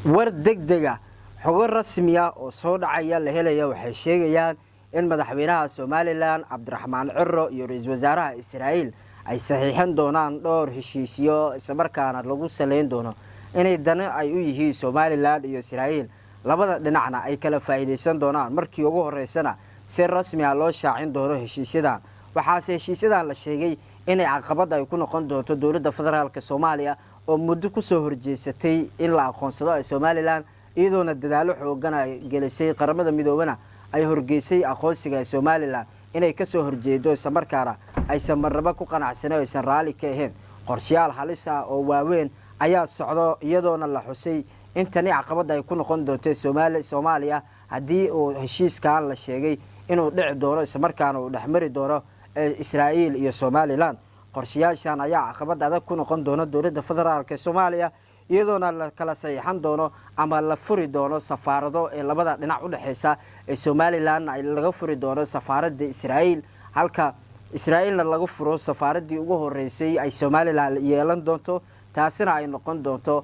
war degdega xogo rasmi ah oo soo dhacaya la helaya waxay sheegayaan in madaxweynaha Soomaaliland Cabdiraxmaan Cirro iyo ra'iisul wasaaraha Israa'iil ay saxiixan doonaan dhowr heshiisyo isla markaana lagu saleyn doono inay dana ay u yihiin Soomaaliland iyo Israa'iil labada dhinacna ay kala faa'iideysan doonaan markii ugu horeysana si rasmi ah loo shaacin doono heshiisyadan waxaase heshiisyadan la sheegay inay caqabad ay ku noqon doonto dawladda federaalka Soomaaliya oo muddo ku soo horjeesatay in la aqoonsado Soomaaliland iyadoona dadaalo xoogan ay gelisay qaramada midoobana ay horgeysay aqoonsiga Soomaaliland inay ka soo horjeedo isla markaana ay samarnaba ku qanacsanay aysan raali ka ahayn qorshayaal halis ah oo waaweyn ayaa socdo iyadoona la xusay in tani caqabad ay ku noqon doonto Soomaaliya haddii uu heshiiskan la sheegay inuu dhici doono isla markaana uu dhaxmari doono Israa'iil iyo Soomaaliland qorshayaashan ayaa caqabad adag ku noqon doona dawladda federaalka Soomaaliya iyadoona la kala saxiixan doono ama la furi doono safaarado ee labada dhinac u dhaxaysa ee Soomaaliland ay laga furi doono safaaradda Israa'iil halka Israa'iilna laga furo safaaradii ugu horeysay ay Soomaaliland yeelan doonto taasina ay noqon doonto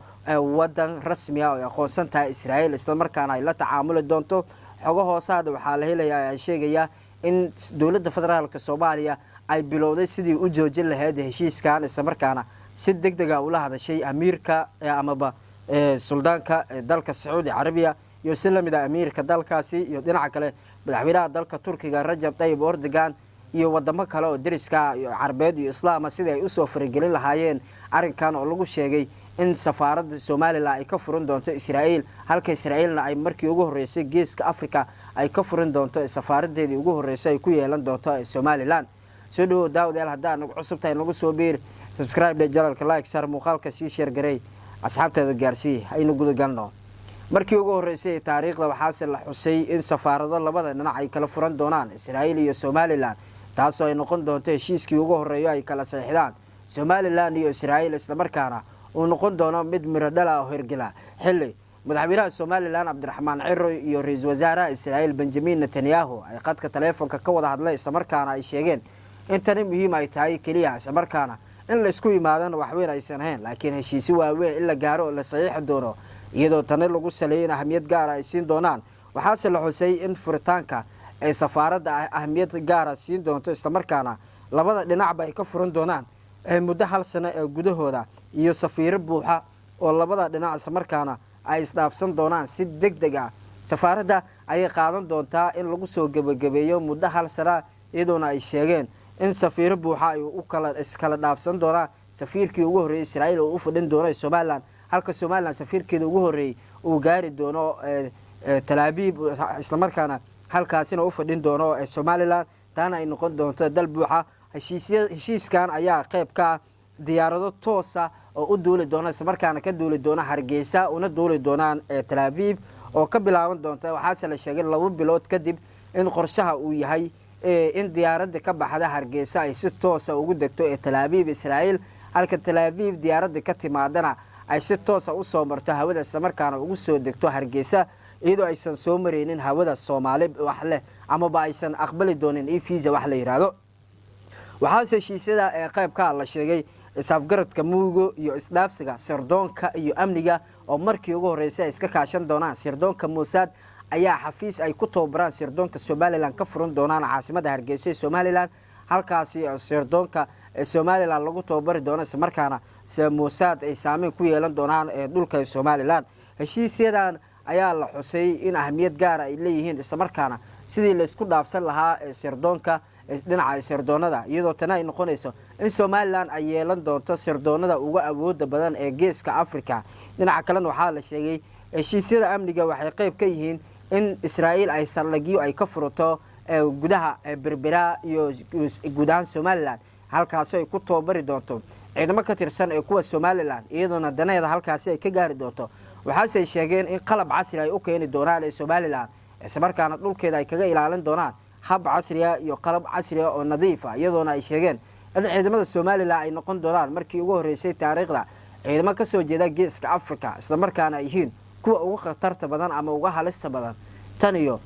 wadan rasmi ah oo aqoonsan tahay Israa'iil isla markaana ay la tacaamuli doonto xogo hoosaad waxaa la helayaa ay sheegaya in dawladda federaalka Soomaaliya ay bilowday sidii u joojin lahayd heshiiskan isla markaana si degdeg ah ula hadashay amiirka amaba suldaanka dalka Saudi Arabia iyo silamida amiirka dalkaasi iyo dhinaca kale madaxweynaha dalka Turkiga Rajab Tayyip Erdogan iyo wadamo kale oo dariska Carbeed iyo Islaam sidii ay u soo faragelin lahaayeen arrinkan oo lagu sheegay in safaaradda Soomaaliland ay ka furan doonto Israa'iil halka Israa'iilna ay markii ugu horeysay geeska Afrika ay ka furan doonto safaaradeedii ugu horeysay ay ku yeelan doonto Soomaaliland soo dhaw daawadayaal haddii nagu cusub tahay nagu soo biir subscribe channelka like share muuqaalka si share garay asxaabteeda gaarsii aynu guda galno markii ugu horeysay taariikhda waxaa la xusay in safaarado labada dhinac ay kala furan doonaan Israa'iil iyo Soomaaliland taasoo ay noqon doonto heshiiskii ugu horeeyay ay kala saxiixdaan Soomaaliland iyo Israa'iil isla markaana uu noqon doono mid miro dhal ah oo hirgala xilli madaxweynaha Soomaaliland Cabdiraxmaan Cirro iyo ra'iisul wasaaraha Israa'iil Benjamin Netanyahu ay qadka telefoonka ka wada hadlay isla markaana ay sheegeen in tani muhiim ay tahay kaliya isla markaana in la isku yimaadana wax weyn aysan ahayn laakiin heshiisyo waaweyn in la gaaro oo la saxiix doono iyadoo tani lagu saleeyay ahmiyad gaar ah ay siin doonaan waxaase la xusay in furitaanka ay safaaradda ahmiyad gaar ah siin doonto isla markaana labada dhinacba ay ka furan doonaan muddo hal sano ee gudahooda iyo safiiro buuxa oo labada dhinac isla markaana ay isdhaafsan doonaan si degdeg ah safaaradda ay qaadan doontaa in lagu soo gabagabeeyo muddo hal sano iyadoona ay sheegeen in safiiro buuxa ay u kala dhaafsan doonaan safiirkii ugu horeeyay Israa'iil oo u fadhin doono Soomaaliland halka Soomaaliland safiirkeeda ugu horeeyay uu gaari doono Tel Aviv isla markaana halkaasina u fadhin doono Soomaaliland taana ay noqon doonto dal buuxa heshiiskan ayaa qayb ka diyaarado toos ah oo u duuli doona isla markaana ka duuli doona Hargeysa una duuli doonaan Tel Aviv oo ka bilaaban doonta waxaase la sheegay 2 bilood kadib in qorshaha uu yahay in diyaaradda ka baxda Hargeysa ay si toos ah ugu degto Tel Aviv Israa'iil halka Tel Aviv diyaaradda ka timaadana ay si toos ah u soo marto hawada isla markaana ugu soo degto Hargeysa iyadoo aysan soo mareynin hawada Soomaali wax leh ama ba aysan aqbali doonin visa wax la yiraahdo waxaase heshiisyada qayb ka la sheegay isafgaradka muugo iyo isdhaafsiga sirdoonka iyo amniga oo markii ugu horeysay iska kaashan doonaan sirdoonka Mossad ayaa xafiis ay ku tababaraan sirdoonka Soomaaliland ka furan doonaan caasimada Hargeysa ee Soomaaliland halkaasi sirdoonka Soomaaliland lagu tababari doono isla markaana Mossad ay saameyn ku yeelan doonaan dhulka Soomaaliland heshiisyadan ayaa la xusay in ahmiyad gaar ah ay leeyihiin isla markaana sidii la isku dhaafsan lahaa sirdoonka dhinaca sirdoonada iyadoo tan ay noqonayso in Soomaaliland ay yeelan doonto sirdoonada ugu awoodda badan ee geeska Afrika dhinaca kale waxaa la sheegay heshiisyada amniga waxay qayb ka yihiin in Israa'iil ay saldhigyo ay ka furto gudaha Berbera iyo gudaha Soomaaliland halkaas ay ku tababari doonto ciidamo ka tirsan ee kuwa Soomaaliland iyadoona danadeeda halkaas ay ka gaari doonto waxaase sheegeen in qalab casri ay u keeni doonaan Soomaaliland isla markaana dhulkeeda ay kaga ilaalin doonaan hab casri ah iyo qalab casri ah oo nadiif ah iyadoona ay sheegeen in ciidamada Soomaaliland ay noqon doonaan markii ugu horeysay taariikhda ciidamo ka soo jeeda geeska Afrika isla markaana ay yihiin kuwa ugu khatarta badan ama ugu halista badan tan iyo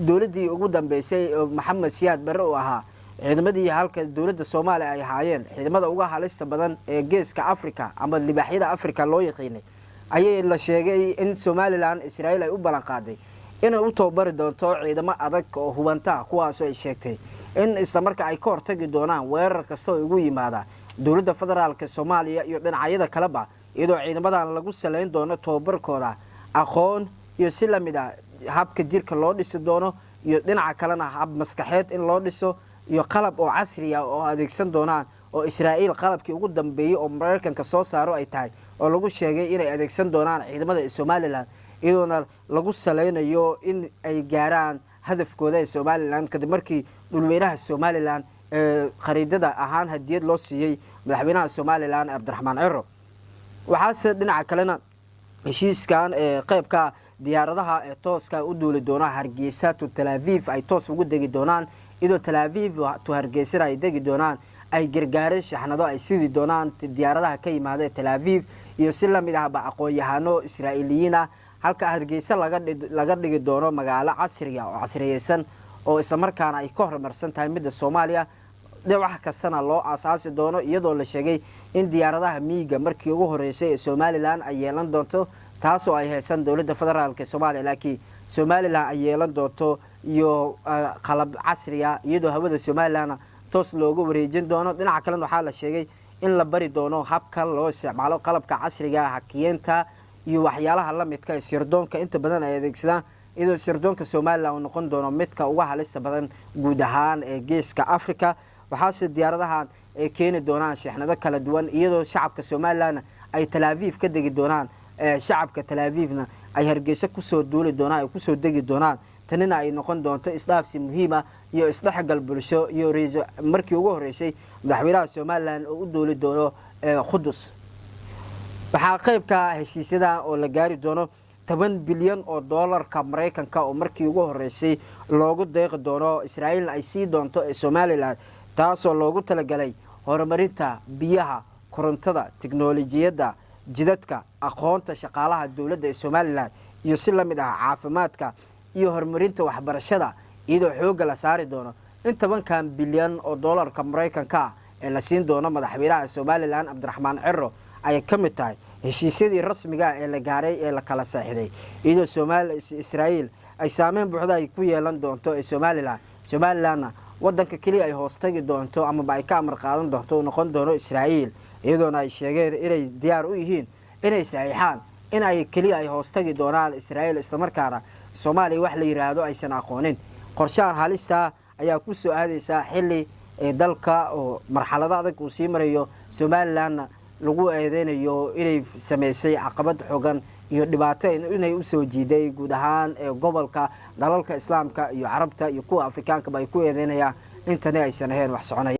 dawladii ugu dambeysay Maxamed Siyaad Barre oo ahaa ciidamadii halka dawladda Soomaaliya ay haayeen ciidamada ugu halista badan ee geeska Afrika ama libaaxyada Afrika loo yaqaanay ayay la sheegay in Somaliland Israel ay u balan qaaday inay u toobari doonto ciidamo adag oo hubanta kuwaas oo ay sheegtay in isla marka ay ka hortagi doonaan weerar kasta oo ugu yimaada dawladda federaalka Soomaaliya iyo dhinacyada kaleba iyadoo ciidamadan lagu saleyn doono toobarkooda aqoon iyo si la mid ah habka jirka loo dhisi doono iyo dhinaca kalena hab maskaxeed in loo dhiso iyo qalab oo casri ah oo adeegsan doonaan oo Israel qalabkii ugu dambeeyay oo Mareykanka soo saaro ay tahay oo lagu sheegay inay adeegsan doonaan ciidamada Somaliland iyadoo lagu saleynayo in ay gaaraan hadafkooda Somaliland kadib markii dhulweynaha Somaliland qariidada ahaan hadiyad loo siiyay madaxweynaha Somaliland Cabdiraxmaan Ciro waxaase dhinaca kalena heshiiskan qaybka diyaaradaha tooska u duuli doona Hargeysa to Tel Aviv ay toos ugu degi doonaan iyadoo Tel Aviv to Hargeysa ay degi doonaan ay gargaareen shaxnado ay sidii doonaan diyaaradaha ka yimaada Tel Aviv iyo si la mid ah aqoon-yahano Israa'iiliyiin ah halka Hargeysa laga dhigi doono magaalo casri ah oo casriyeysan oo isla markaana ay ka horumarsan tahay midda Soomaaliya wax kastana loo aasaasi doono iyadoo la sheegay in diyaaradaha miiga markii ugu horeysay ee Somaliland ay yeelan doonto taasoo ay haysan dawladda federaalka Soomaaliya laakiin Somaliland ay yeelan doonto iyo qalab casri ah iyadoo hawada Somaliland toos loogu wareejin doono dhinaca kale waxa la sheegay in la bari doono habka loo isticmaalo qalabka casriga ah hakiyeenta iyo waxyaalaha la midka ah sirdoonka inta badan ay adeegsadaan iyadoo sirdoonka Somaliland uu noqon doono midka ugu halista badan guud ahaan ee geeska Afrika waxaase diyaaradahan ay keeni doonaan shaxnado kala duwan iyadoo shacabka Somaliland ay Tel Aviv ka degi doonaan shacabka Tel Avivna ay Hargeysa ku soo duuli doonaan ay ku soo degi doonaan tanina ay noqon doonto isdhaafsi muhiim ah iyo isdhexgal bulsho iyo markii ugu horeysay madaxweynaha Somaliland oo u duuli doono Qudus waxa qaybka heshiisyada oo la gaari doono 10 bilyan oo dollarka Mareykanka oo markii ugu horeysay loogu deeqi doono Israel ay sii doonto Somaliland taasoo loogu talagalay horumarinta biyaha korontada tiknoolajiyada jidadka aqoonta shaqaalaha dawladda Somaliland iyo si la mid ah caafimaadka iyo horumarinta waxbarashada iyadoo xoog la saari doono in 10 bilyan oo dollarka Mareykanka ee la siin doono madaxweynaha Somaliland Cabdiraxmaan Ciro ay ka mid tahay heshiisyadii rasmiga ah ee la gaaray ee la kala saxiixday iyadoo Israel ay saameyn buuxda ay ku yeelan doonto Somaliland wadanka kaliya ay hoos tagi doonto ama ay ka amar qaadan doonto noqon doono Israel iyadoo ay sheegeen inay diyaar u yihiin inay saxiixaan in ay kaliya ay hoos tagi doonaan Israel isla markaana Soomaaliya wax la yiraahdo aysan aqoonin qorshahan halista ayaa ku soo aadaysa xilli dalka oo marxalada adag uu sii marayo Somaliland lagu eedeynayo inay sameysay caqabad xooggan iyo dhibaato inay u soo jiiday guud ahaan gobolka dalalka Islaamka iyo Carabta iyo kuwa Afrikaanka bay ku eedeynayaan intana aysan ahayn wax soconaya